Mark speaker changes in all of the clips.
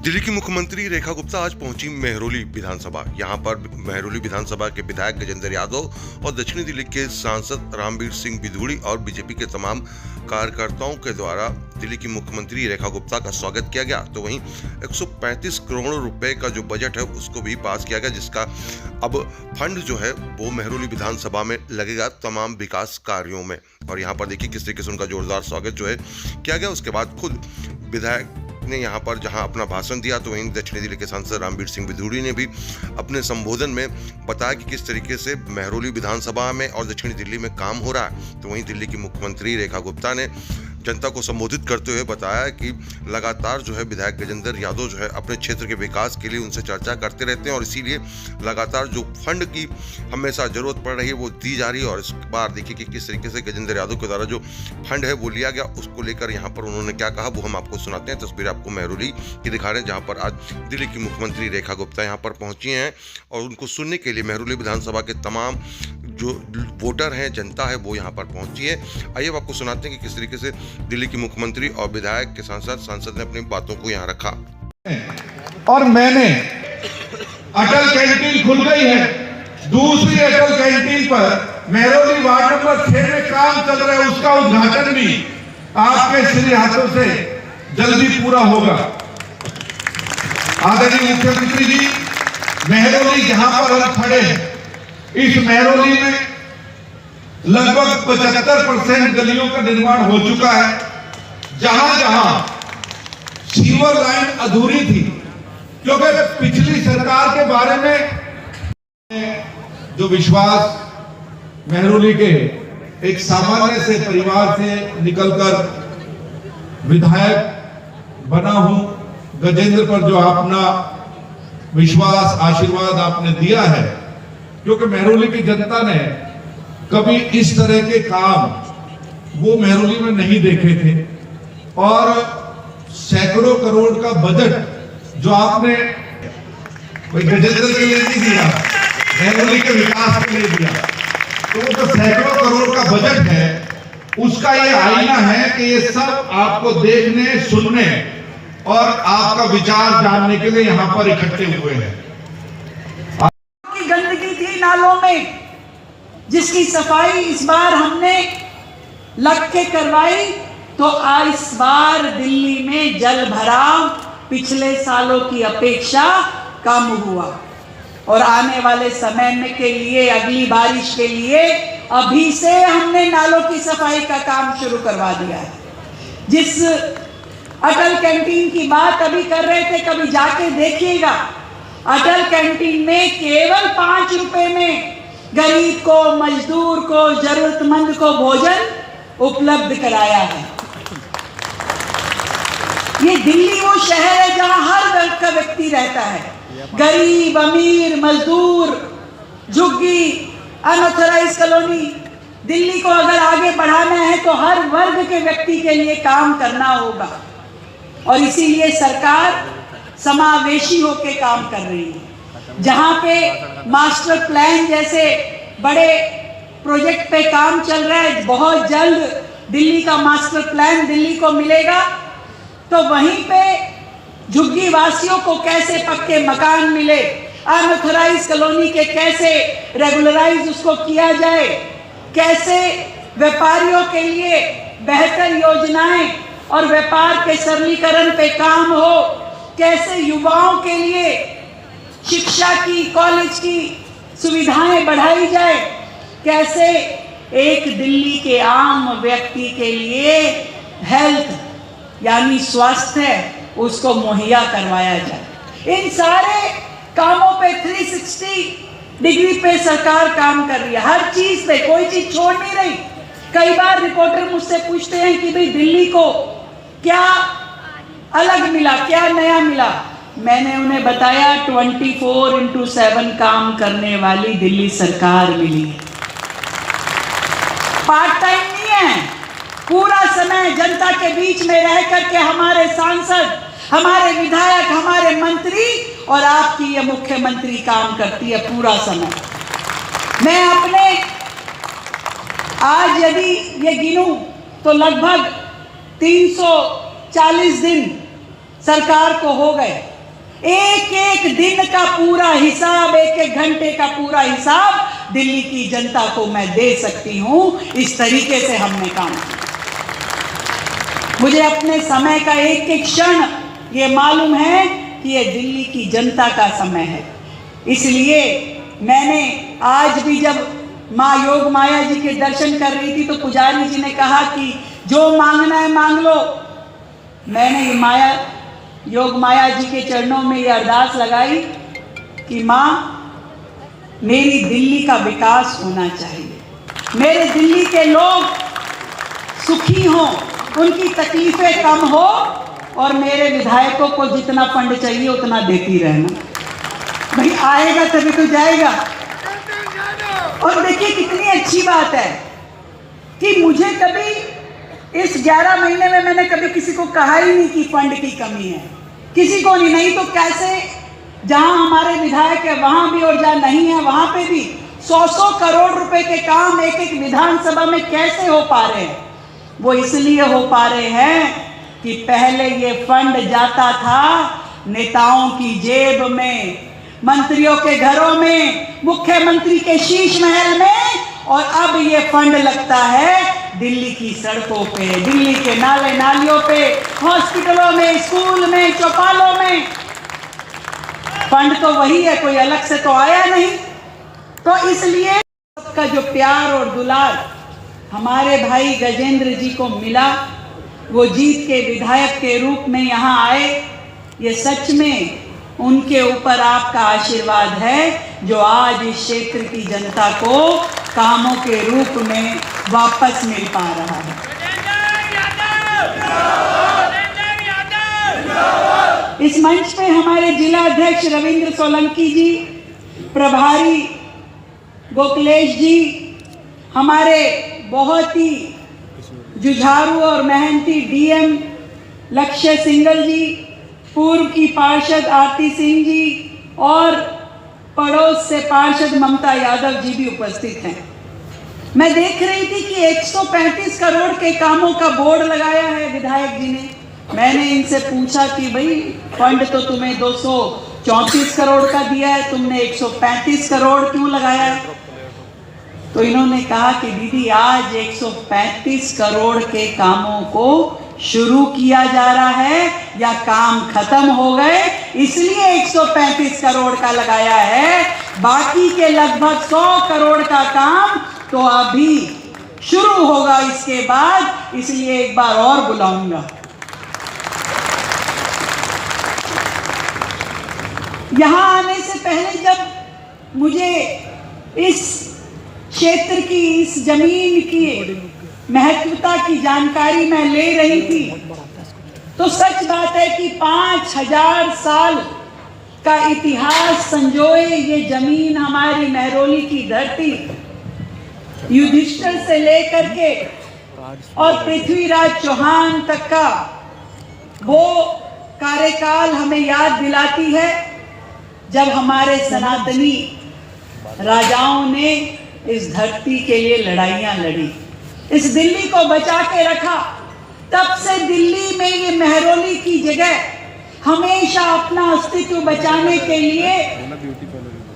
Speaker 1: दिल्ली की मुख्यमंत्री रेखा गुप्ता आज पहुंची मेहरौली विधानसभा। यहां पर मेहरौली विधानसभा के विधायक गजेंद्र यादव और दक्षिणी दिल्ली के सांसद रामवीर सिंह बिधूड़ी और बीजेपी के तमाम कार्यकर्ताओं के द्वारा दिल्ली की मुख्यमंत्री रेखा गुप्ता का स्वागत किया गया। तो वहीं 135 करोड़ रुपए का जो बजट है उसको भी पास किया गया, जिसका अब फंड जो है वो मेहरौली विधानसभा में लगेगा तमाम विकास कार्यों में। और यहाँ पर देखिए किस तरीके से उनका जोरदार स्वागत जो है किया गया। उसके बाद खुद विधायक ने यहाँ पर जहाँ अपना भाषण दिया, तो वहीं दक्षिणी दिल्ली के सांसद रामवीर सिंह बिधूड़ी ने भी अपने संबोधन में बताया कि किस तरीके से मेहरौली विधानसभा में और दक्षिणी दिल्ली में काम हो रहा है। तो वहीं दिल्ली की मुख्यमंत्री रेखा गुप्ता ने जनता को संबोधित करते हुए बताया कि लगातार जो है विधायक गजेंद्र यादव जो है अपने क्षेत्र के विकास के लिए उनसे चर्चा करते रहते हैं और इसीलिए लगातार जो फंड की हमेशा जरूरत पड़ रही है वो दी जा रही है। और इस बार देखिए कि किस तरीके से गजेंद्र यादव के द्वारा जो फंड है वो लिया गया, उसको लेकर यहाँ पर उन्होंने क्या कहा वो हम आपको सुनाते हैं। तस्वीर आपको मेहरौली की दिखा रहे हैं, जहाँ पर आज दिल्ली की मुख्यमंत्री रेखा गुप्ता यहाँ पर पहुंची हैं और उनको सुनने के लिए मेहरौली विधानसभा के तमाम जो वोटर हैं, जनता है, वो यहाँ पर पहुंची है। आइए आपको सुनाते हैं कि किस तरीके से दिल्ली की मुख्यमंत्री और विधायक के सांसद ने अपनी बातों को यहाँ रखा।
Speaker 2: और मैंने अटल कैंटीन खुल गई है, दूसरी अटल कैंटीन पर मेहरौली वार्ड नंबर 6 में काम चल रहा है, उसका उद्घाटन भी आपके श्री हाथों से जल्दी पूरा होगा। आदरणीय मुख्यमंत्री जी, मेहरौली जहां पर हम खड़े हैं, इस मेहरौली में लगभग 75% गलियों का निर्माण हो चुका है। जहां जहां सीवर लाइन अधूरी थी, क्योंकि पिछली सरकार के बारे में जो विश्वास मेहरौली के एक सामान्य से परिवार से निकलकर विधायक बना हूं, गजेंद्र पर जो अपना विश्वास आशीर्वाद आपने दिया है, क्योंकि मेहरौली की जनता ने कभी इस तरह के काम वो मेहरौली में नहीं देखे थे। और सैकड़ों करोड़ का बजट जो आपने कोई गजेंद्र के लिए नहीं दिया, मेहरौली के विकास के लिए दिया, तो वो जो सैकड़ों करोड़ का बजट है उसका ये आईना है कि ये सब आपको देखने, सुनने और आपका विचार जानने के लिए यहाँ पर इकट्ठे हुए हैं।
Speaker 3: गंदगी थी नालों में, जिसकी सफाई इस बार हमने लग के करवाई, तो इस बार दिल्ली में जल भराव पिछले सालों की अपेक्षा कम हुआ। और आने वाले समय में के लिए, अगली बारिश के लिए अभी से हमने नालों की सफाई का काम शुरू करवा दिया है। जिस अटल कैंटीन की बात अभी कर रहे थे, कभी जाके देखिएगा, अटल कैंटीन में केवल 5 रुपए में गरीब को, मजदूर को, जरूरतमंद को भोजन उपलब्ध कराया है। ये दिल्ली वो शहर है जहां हर वर्ग का व्यक्ति रहता है, गरीब, अमीर, मजदूर, झुग्गी, अनऑथराइज्ड कॉलोनी। दिल्ली को अगर आगे बढ़ाना है तो हर वर्ग के व्यक्ति के लिए काम करना होगा और इसीलिए सरकार समावेशी होकर काम कर रही है। जहां पे मास्टर प्लान जैसे बड़े प्रोजेक्ट पे काम चल रहा है, बहुत जल्द दिल्ली का मास्टर प्लान दिल्ली को मिलेगा, तो वहीं पे झुग्गी वासियों को कैसे पक्के मकान मिले, अनऑथराइज्ड कॉलोनी के कैसे रेगुलराइज उसको किया जाए, कैसे व्यापारियों के लिए बेहतर योजनाएं और व्यापार के सरलीकरण पे काम हो, कैसे युवाओं के लिए शिक्षा की, कॉलेज की सुविधाएं बढ़ाई जाए, कैसे एक दिल्ली के आम व्यक्ति के लिए हेल्थ यानी स्वास्थ्य उसको मुहैया करवाया जाए। इन सारे कामों पे 360 डिग्री पे सरकार काम कर रही है, हर चीज पे, कोई चीज छोड़ नहीं रही। कई बार रिपोर्टर मुझसे पूछते हैं कि भाई दिल्ली को क्या अलग मिला, क्या नया मिला। मैंने उन्हें बताया 24/7 काम करने वाली दिल्ली सरकार मिली है। पार्ट टाइम नहीं है, पूरा समय जनता के बीच में रह करके हमारे सांसद, हमारे विधायक, हमारे मंत्री और आपकी ये मुख्यमंत्री काम करती है पूरा समय। मैं अपने आज यदि ये गिनूं तो लगभग 340 दिन सरकार को हो गए। एक एक दिन का पूरा हिसाब, एक एक घंटे का पूरा हिसाब दिल्ली की जनता को मैं दे सकती हूं। इस तरीके से हमने काम किया। मुझे अपने समय का एक एक क्षण ये मालूम है कि ये दिल्ली की जनता का समय है। इसलिए मैंने आज भी जब माँ योग माया जी के दर्शन कर रही थी तो पुजारी जी ने कहा कि जो मांगना है मांग लो। मैंने योग माया जी के चरणों में ये अरदास लगाई कि माँ, मेरी दिल्ली का विकास होना चाहिए, मेरे दिल्ली के लोग सुखी हों, उनकी तकलीफें कम हो और मेरे विधायकों को जितना फंड चाहिए उतना देती रहना। भाई आएगा तभी तो जाएगा। और देखिए कितनी अच्छी बात है कि मुझे कभी इस 11 महीने में मैंने कभी किसी को कहा ही नहीं कि फंड की कमी है, किसी को नहीं तो कैसे जहां हमारे विधायक है वहां भी और जहां नहीं है वहां पे भी 100 करोड़ रुपए के काम एक एक विधानसभा में कैसे हो पा रहे हैं? वो इसलिए हो पा रहे हैं कि पहले ये फंड जाता था नेताओं की जेब में, मंत्रियों के घरों में, मुख्यमंत्री के शीश महल में, और अब ये फंड लगता है दिल्ली की सड़कों पे, दिल्ली के नाले नालियों पे, हॉस्पिटलों में, स्कूल में, चौपालों में। फंड तो वही है, कोई अलग से तो आया नहीं। तो इसलिए सबका जो प्यार और दुलार हमारे भाई गजेंद्र जी को मिला, वो जीत के विधायक के रूप में यहाँ आए, ये सच में उनके ऊपर आपका आशीर्वाद है जो आज इस क्षेत्र की जनता को कामों के रूप में वापस मिल पा रहा है। इस मंच पे हमारे जिला अध्यक्ष रविंद्र सोलंकी जी, प्रभारी गोखलेश जी, हमारे बहुत ही जुझारू और मेहनती डीएम लक्ष्य सिंगल जी, पूर्व की पार्षद आरती सिंह जी और पड़ोस से पार्षद ममता यादव जी भी उपस्थित हैं। मैं देख रही थी कि 135 करोड़ के कामों का बोर्ड लगाया है विधायक जी ने। मैंने इनसे पूछा कि भाई फंड तो तुम्हें 234 करोड़ का दिया है, तुमने 135 करोड़ क्यों लगाया है? तो इन्होंने कहा कि दीदी आज 135 करोड़ के कामों को शुरू किया जा रहा है या काम खत्म हो गए, इसलिए 135 करोड़ का लगाया है। बाकी के लगभग 100 करोड़ का काम तो अभी शुरू होगा इसके बाद, इसलिए एक बार और बुलाऊंगा। यहां आने से पहले जब मुझे इस क्षेत्र की, इस जमीन की महत्वता की जानकारी मैं ले रही थी, तो सच बात है कि 5000 साल का इतिहास संजोए ये जमीन, हमारी महरौली की धरती, युधिष्ठिर से लेकर के और पृथ्वीराज चौहान तक का वो कार्यकाल हमें याद दिलाती है जब हमारे सनातनी राजाओं ने इस धरती के लिए लड़ाइयां लड़ी, इस दिल्ली को बचा के रखा। तब से दिल्ली में ये महरौली की जगह हमेशा अपना अस्तित्व बचाने के लिए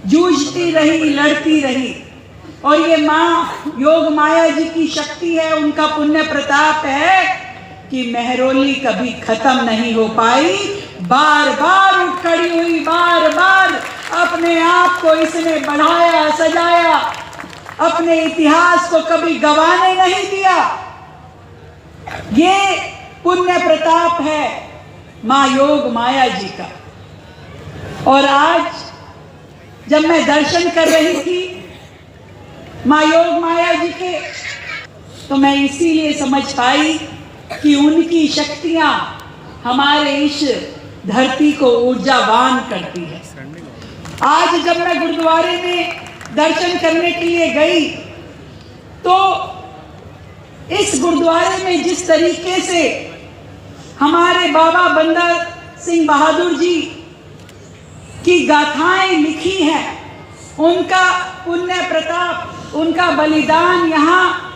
Speaker 3: जूझती रही, लड़ती रही। और ये माँ योग माया जी की शक्ति है, उनका पुण्य प्रताप है कि महरौली कभी खत्म नहीं हो पाई, बार बार उठ खड़ी हुई, बार बार अपने आप को इसने बढ़ाया, सजाया, अपने इतिहास को कभी गंवाने नहीं दिया। ये पुण्य प्रताप है माँ योग माया जी का। और आज जब मैं दर्शन कर रही थी माँ योग माया जी के, तो मैं इसीलिए समझ पाई कि उनकी शक्तियां हमारे इस धरती को ऊर्जावान करती है। आज जब मैं गुरुद्वारे में दर्शन करने के लिए गई तो इस गुरुद्वारे में जिस तरीके से हमारे बाबा बंदा सिंह बहादुर जी की गाथाएं लिखी हैं, उनका पुण्य प्रताप, उनका बलिदान यहाँ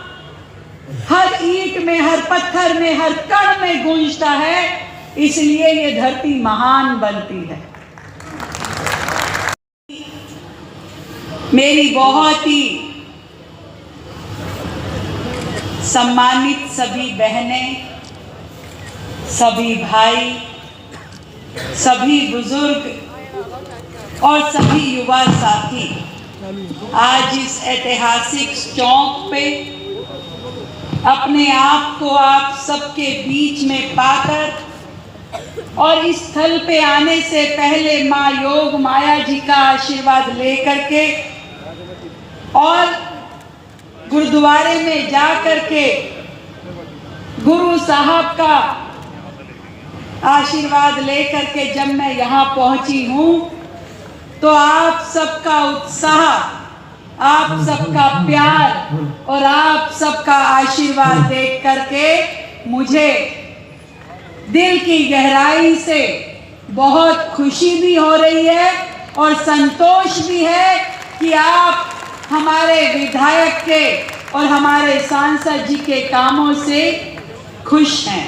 Speaker 3: हर ईंट में, हर पत्थर में, हर कण में गूंजता है। इसलिए ये धरती महान बनती है। मेरी बहुत ही सम्मानित सभी बहनें, सभी भाई, सभी बुजुर्ग और सभी युवा साथी आज इस ऐतिहासिक चौक पे अपने आप को आप सबके बीच में पाकर और इस स्थल पे आने से पहले माँ योग माया जी का आशीर्वाद लेकर के और गुरुद्वारे में जा कर के गुरु साहब का आशीर्वाद लेकर के जब मैं यहाँ पहुँची हूँ तो आप सबका उत्साह, आप सबका प्यार और आप सबका आशीर्वाद देख करके मुझे दिल की गहराई से बहुत खुशी भी हो रही है और संतोष भी है कि आप हमारे विधायक के और हमारे सांसद जी के कामों से खुश हैं।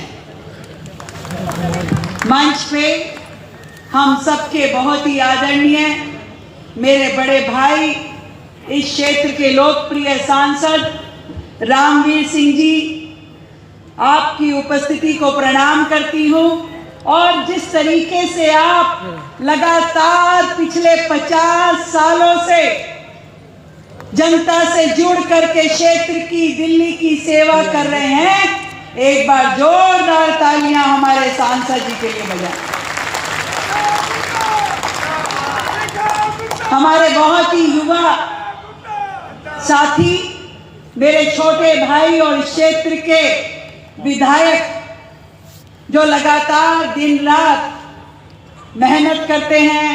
Speaker 3: मंच पे हम सबके बहुत ही आदरणीय मेरे बड़े भाई, इस क्षेत्र के लोकप्रिय सांसद रामवीर सिंह जी, आपकी उपस्थिति को प्रणाम करती हूँ और जिस तरीके से आप लगातार पिछले 50 सालों से जनता से जुड़ करके क्षेत्र की, दिल्ली की सेवा कर रहे हैं, एक बार जोरदार तालियां हमारे सांसद जी के लिए बजाएं। हमारे बहुत ही युवा साथी, मेरे छोटे भाई और क्षेत्र के विधायक जो लगातार दिन रात मेहनत करते हैं,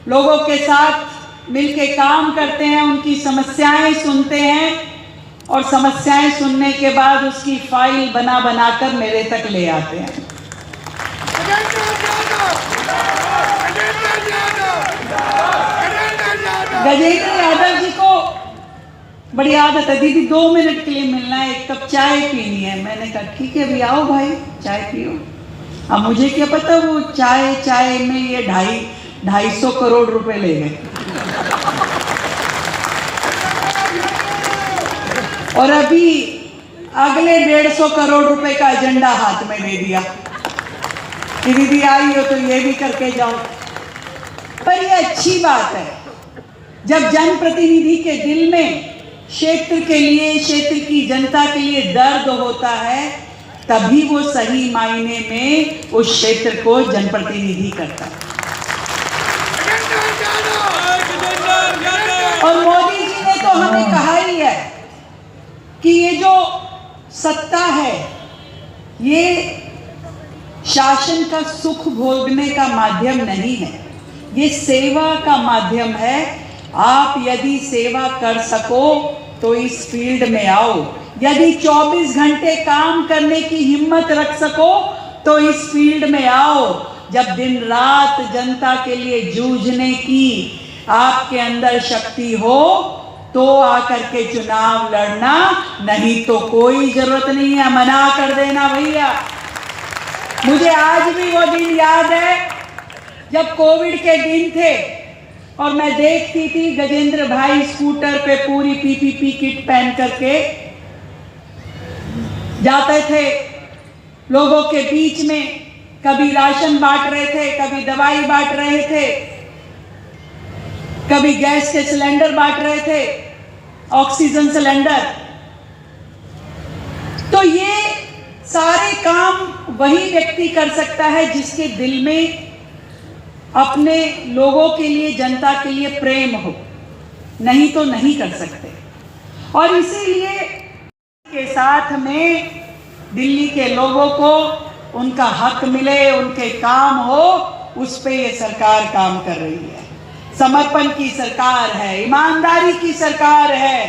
Speaker 3: लोगों के साथ मिलके काम करते हैं, उनकी समस्याएं सुनते हैं और समस्याएं सुनने के बाद उसकी फाइल बना बनाकर मेरे तक ले आते हैं। गजेंद्र यादव जी को बड़ी आदत है, दीदी 2 मिनट के लिए मिलना है, 1 कप चाय पीनी है। मैंने कहा ठीक है, अभी आओ भाई चाय पियो। अब मुझे क्या पता वो चाय में ये 250 करोड़ रुपए ले गए और अभी अगले 150 करोड़ रुपए का एजेंडा हाथ में दे दिया कि दीदी आई हो तो ये भी करके जाओ। पर ये अच्छी बात है, जब जनप्रतिनिधि के दिल में क्षेत्र के लिए, क्षेत्र की जनता के लिए दर्द होता है, तभी वो सही मायने में उस क्षेत्र को जनप्रतिनिधि करता है। और मोदी जी ने तो हमें कहा ही है कि ये जो सत्ता है, ये शासन का सुख भोगने का माध्यम नहीं है, ये सेवा का माध्यम है। आप यदि सेवा कर सको तो इस फील्ड में आओ, यदि 24 घंटे काम करने की हिम्मत रख सको तो इस फील्ड में आओ। जब दिन रात जनता के लिए जूझने की आपके अंदर शक्ति हो तो आकर के चुनाव लड़ना, नहीं तो कोई जरूरत नहीं है, मना कर देना भैया। मुझे आज भी वो दिन याद है जब कोविड के दिन थे और मैं देखती थी गजेंद्र भाई स्कूटर पे पूरी पीपीपी किट पहन करके जाते थे लोगों के बीच में, कभी राशन बांट रहे थे, कभी दवाई बांट रहे थे, कभी गैस के सिलेंडर बांट रहे थे, ऑक्सीजन सिलेंडर। तो ये सारे काम वही व्यक्ति कर सकता है जिसके दिल में अपने लोगों के लिए, जनता के लिए प्रेम हो, नहीं तो नहीं कर सकते। और इसीलिए के साथ में दिल्ली के लोगों को उनका हक मिले, उनके काम हो, उस पे ये सरकार काम कर रही है। समर्पण की सरकार है, ईमानदारी की सरकार है,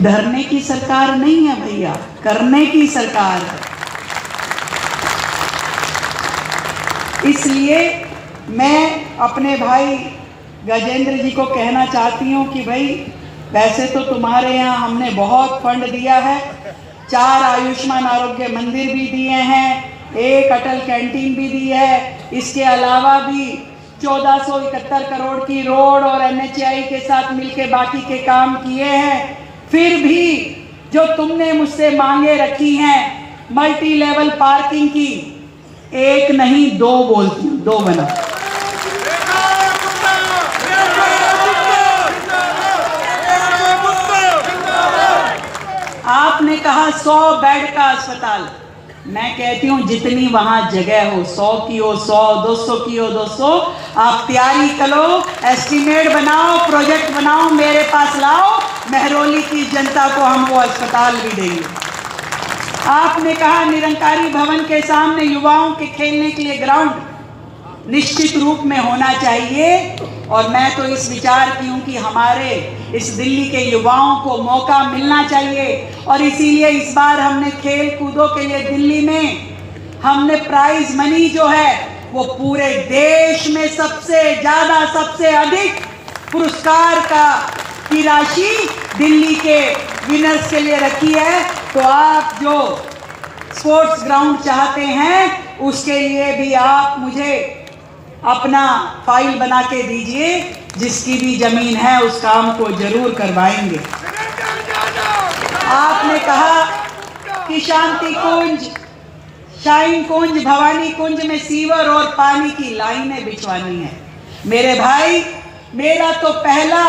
Speaker 3: धरने की सरकार नहीं है भैया, करने की सरकार है। इसलिए मैं अपने भाई गजेंद्र जी को कहना चाहती हूँ कि भाई वैसे तो तुम्हारे यहाँ हमने बहुत फंड दिया है, 4 आयुष्मान आरोग्य मंदिर भी दिए हैं, 1 अटल कैंटीन भी दी है, इसके अलावा भी 1471 करोड़ की रोड और NHAI के साथ मिलके बाकी के काम किए हैं। फिर भी जो तुमने मुझसे मांगे रखी हैं मल्टी लेवल पार्किंग की, एक नहीं 2 बोलती हूँ, 2 बना। आपने कहा 100 बेड का अस्पताल, मैं कहती हूँ जितनी वहां जगह हो, 100 की हो 100, 200 की हो 200, आप तैयारी करो, एस्टीमेट बनाओ, प्रोजेक्ट बनाओ, मेरे पास लाओ, महरौली की जनता को हम वो अस्पताल भी देंगे। आपने कहा निरंकारी भवन के सामने युवाओं के खेलने के लिए ग्राउंड निश्चित रूप में होना चाहिए, और मैं तो इस विचार की हूँ कि हमारे इस दिल्ली के युवाओं को मौका मिलना चाहिए, और इसीलिए इस बार हमने खेल कूदों के लिए दिल्ली में हमने प्राइज मनी जो है वो पूरे देश में सबसे ज्यादा, सबसे अधिक पुरस्कार की राशि दिल्ली के विनर्स के लिए रखी है। तो आप जो स्पोर्ट्स ग्राउंड चाहते हैं उसके लिए भी आप मुझे अपना फाइल बना के दीजिए, जिसकी भी जमीन है उस काम को जरूर करवाएंगे। आपने कहा कि शांति कुंज, शाइन कुंज, भवानी कुंज में सीवर और पानी की लाइनें बिछवानी है। मेरे भाई, मेरा तो पहला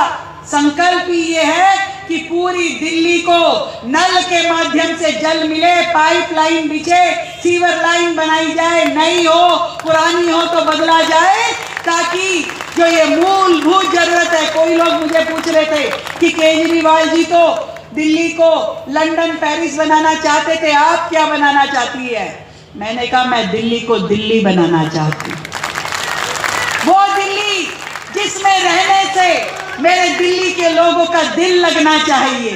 Speaker 3: संकल्प ही ये है कि पूरी दिल्ली को नल के माध्यम से जल मिले, पाइपलाइन बिछे, सीवर लाइन बनाई जाए, नई हो पुरानी हो तो बदला जाए, ताकि जो ये मूलभूत जरूरत है। कोई लोग मुझे पूछ रहे थे कि केजरीवाल जी तो दिल्ली को लंदन पेरिस बनाना चाहते थे, आप क्या बनाना चाहती है? मैंने कहा मैं दिल्ली को दिल्ली बनाना चाहती हूँ, वो दिल्ली जिसमें रहने से मेरे दिल्ली के लोगों का दिल लगना चाहिए,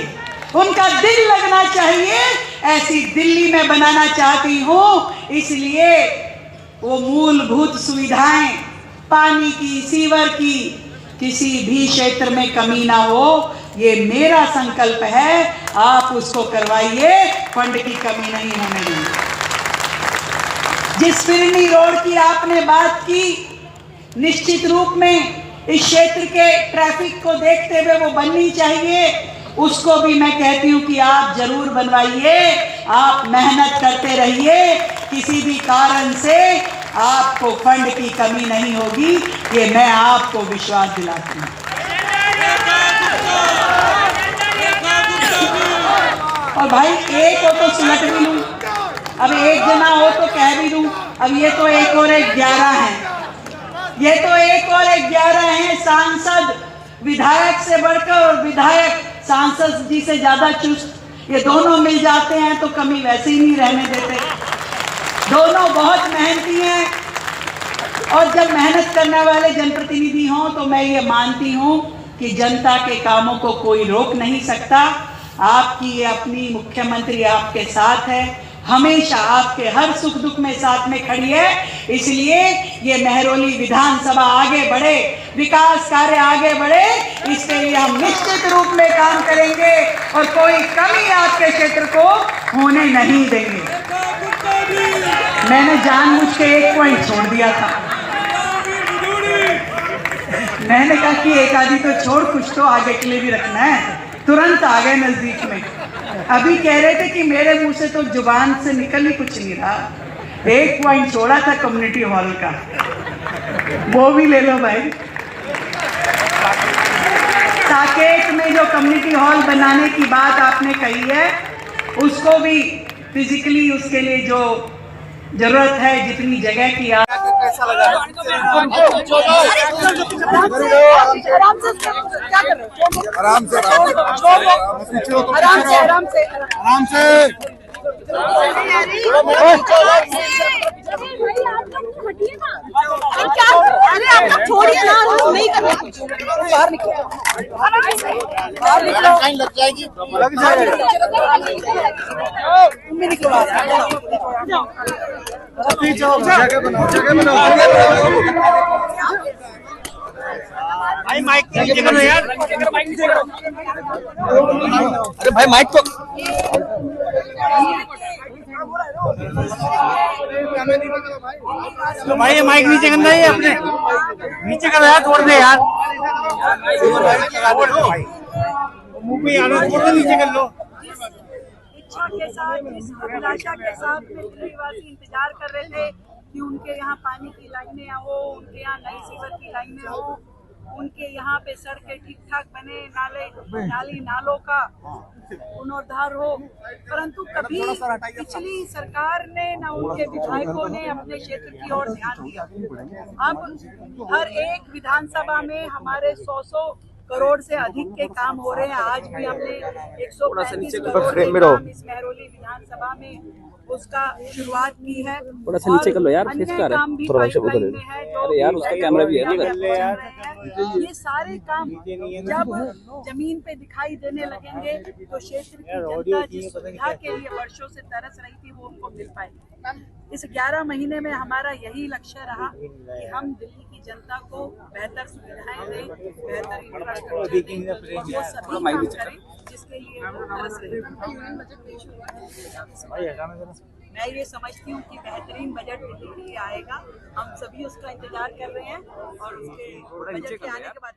Speaker 3: उनका दिल लगना चाहिए, ऐसी दिल्ली में बनाना चाहती हूँ। इसलिए वो मूलभूत सुविधाएं, पानी की, सीवर की, किसी भी क्षेत्र में कमी ना हो, ये मेरा संकल्प है। आप उसको करवाइए, फंड की कमी नहीं होने देंगे। जिस फिरनी रोड की आपने बात की, निश्चित रूप में इस क्षेत्र के ट्रैफिक को देखते हुए वो बननी चाहिए, उसको भी मैं कहती हूँ कि आप जरूर बनवाइए, आप मेहनत करते रहिए, किसी भी कारण से आपको फंड की कमी नहीं होगी, ये मैं आपको विश्वास दिलाती हूँ। और भाई एक हो तो सुलट भी लूं, अब एक जना हो तो कह भी दूं, अब ये तो एक और एक 11 है, ये तो एक और एक 11 हैं। सांसद विधायक से बढ़कर और विधायक सांसद जी से ज्यादा चुस्त, ये दोनों मिल जाते हैं तो कमी वैसे ही नहीं रहने देते। दोनों बहुत मेहनती हैं, और जब मेहनत करने वाले जनप्रतिनिधि हों तो मैं ये मानती हूँ कि जनता के कामों को कोई रोक नहीं सकता। आपकी ये अपनी मुख्यमंत्री आपके साथ है, हमेशा आपके हर सुख दुख में साथ में खड़ी है, इसलिए ये महरौली विधानसभा आगे बढ़े, विकास कार्य आगे बढ़े, इसके लिए हम निश्चित रूप में काम करेंगे और कोई कमी आपके क्षेत्र को होने नहीं देंगे। मैंने जानबूझ के एक पॉइंट छोड़ दिया था, मैंने कहा कि एक आदि तो छोड़, कुछ तो आगे के लिए भी रखना है। तुरंत आ गए नजदीक में, अभी कह रहे थे कि मेरे मुंह से तो जुबान से निकल ही कुछ नहीं रहा। एक पॉइंट छोड़ा था कम्युनिटी हॉल का, वो भी ले लो भाई। साकेत में जो कम्युनिटी हॉल बनाने की बात आपने कही है, उसको भी फिजिकली उसके लिए जो जरूरत है, जितनी जगह की
Speaker 4: कैसा लगा? आराम से
Speaker 5: अरे आप लोग छोड़िए ना, नहीं करना कुछ, बाहर निकलो, बाहर निकलो,
Speaker 4: लग जाएगी, जगह बनाओ भाई, माइक नीचे करो यार, अरे भाई माइक तो तो भाई ये माइक नीचे करना है अपने नीचे कर यार छोड़ दे यार मुंह पे आना छोड़ दे नीचे कर लो
Speaker 3: इच्छा के साथ इस अभिलाषा के साथ में दिल्लीवासी इंतजार कर रहे थे कि उनके यहाँ पानी की लाइनें हो, उनके यहाँ नई सीवर की लाइनें हो, उनके यहाँ पे सड़कें ठीक ठाक बने, नाली नालों का पुनरुद्धार हो, परंतु कभी पिछली सरकार ने न उनके विधायकों ने अपने क्षेत्र की ओर ध्यान दिया। अब हर एक विधानसभा में हमारे 100 करोड़ से अधिक के काम हो रहे हैं। आज भी हमने 135 करोड़ के काम इस महरौली विधानसभा में उसका शुरुआत की है।
Speaker 6: थोड़ा सा नीचे कर लो यार,
Speaker 3: अन्य
Speaker 6: किस का
Speaker 3: काम भी पाइपलाइन में है जो
Speaker 6: अरे यार उसका कैमरा भी है
Speaker 3: ये सारे काम जब जमीन पे दिखाई देने लगेंगे तो क्षेत्र की जनता जिस सुविधा के लिए वर्षों से तरस रही थी वो उनको मिल पाएगी। इस 11 महीने में हमारा यही लक्ष्य रहा कि हम दिल्ली की जनता को बेहतर सुविधाएं दें, बेहतर इंफ्रास्ट्रक्चर दें, वो सभी काम करें जिसके लिए वो तरस रहे हैं। मैं ये समझती हूँ कि बेहतरीन बजट दिल्ली के लिए आएगा। हम सभी उसका इंतजार कर रहे हैं और उसके बजट के आने के बाद